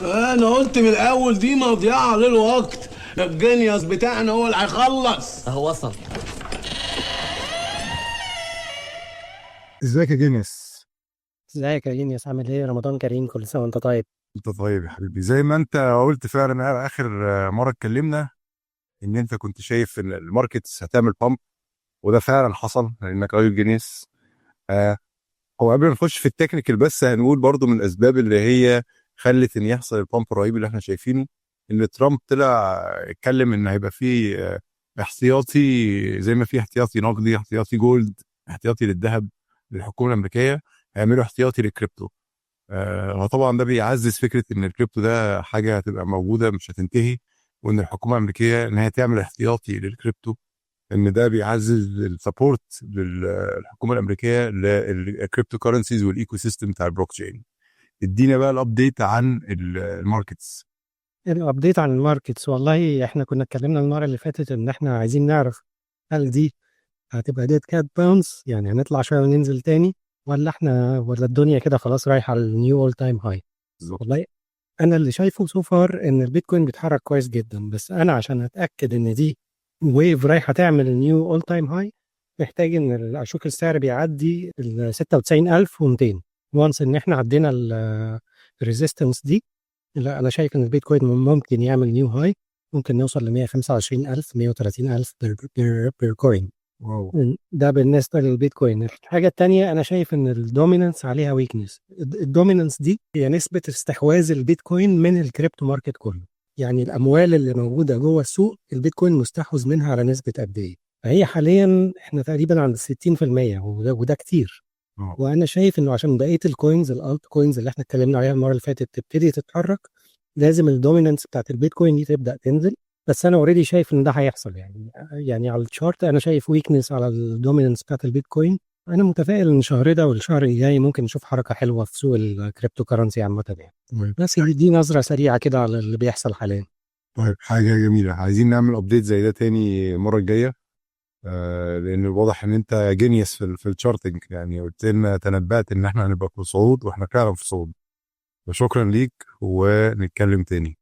انا قلت من الاول دي مضيعه للوقت. الجينيوس بتاعنا هو اللي هيخلص. اهو وصل. ازيك يا جينيس؟ ازيك يا جينيوس، عامل ايه؟ رمضان كريم، كل سنه وانت طيب. انت طيب يا حبيبي، زي ما انت قلت فعلا اخر مره اتكلمنا ان انت كنت شايف ان الماركتس هتعمل بامب، وده فعلا حصل لانك راجل جينيس. آه هو قبل ما نخش في التكنيكال بس هنقول برضو من الاسباب اللي هي خلت ان يحصل البامب الرهيب اللي احنا شايفينه، ان ترامب طلع اتكلم ان هيبقى فيه احتياطي، زي ما في احتياطي نقدي، احتياطي جولد، احتياطي للذهب للحكومه الامريكيه، هيعملوا احتياطي للكريبتو. وطبعا ده بيعزز فكره ان الكريبتو ده حاجه هتبقى موجوده مش هتنتهي، وان الحكومه الامريكيه ان هي تعمل احتياطي للكريبتو، ان ده بيعزز السبورت للحكومه الامريكيه للكريبتو كورنسيز والايكو سيستم بتاع البلوك تشين. ادينا بقى الابديت عن الماركتس. الابديت عن الماركتس، والله احنا كنا اتكلمنا المره اللي فاتت ان احنا عايزين نعرف هل دي هتبقى ديد كات باونس، يعني هنطلع شويه وننزل تاني، ولا الدنيا كده خلاص رايحه على النيو اول تايم هاي. بالظبط. والله انا اللي شايفه سو فار ان البيتكوين بيتحرك كويس جدا، بس انا عشان اتاكد ان دي ويف رايحه تعمل النيو اول تايم هاي محتاج ان اشوف السعر بيعدي ال 96200. وانس ان احنا عدينا الريزيستنس دي، لا انا شايف ان البيتكوين ممكن يعمل نيو هاي، ممكن نوصل ل 125,000 130,000 بير كوين. واو. ده بالنسبه للبيتكوين. الحاجه الثانيه، انا شايف ان الدوميننس عليها ويكنس. الدوميننس دي هي نسبه استحواذ البيتكوين من الكريبتو ماركت كله، يعني الاموال اللي موجوده جوه السوق البيتكوين مستحوذ منها على نسبه قد ايه. فهي حاليا احنا تقريبا عند 60%، وده كتير. وانا شايف انه عشان بقيه الكوينز الالت كوينز اللي احنا اتكلمنا عليها المره اللي فاتت تبتدي تتحرك، لازم الدوميننس بتاعت البيتكوين دي تبدا تنزل. بس انا اوريدي شايف ان ده هيحصل، يعني على الشارت انا شايف ويكنس على الدوميننس بتاعت البيتكوين. انا متفائل ان الشهر ده والشهر الجاي ممكن نشوف حركه حلوه في سوق الكريبتو كرنسي عامه يعني. بس دي نظره سريعه كده على اللي بيحصل حاليا. طيب، حاجه جميله، عايزين نعمل ابديت زي ده تاني المره الجايه. لان واضح ان انت جينيوس في الشارتنج، يعني قلت لنا تنبأت ان احنا هنبقى في صعود واحنا فعلا في صعود. فشكرا ليك، ونتكلم تاني.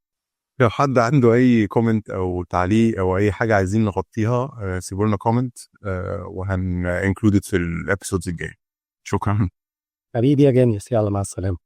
لو حد عنده اي كومنت او تعليق او اي حاجه عايزين نغطيها، سيبوا لنا كومنت، وهن انكلودد في الابيسودز الجايه. شكرا. حبيبي يا جاميس، يلا مع السلامه.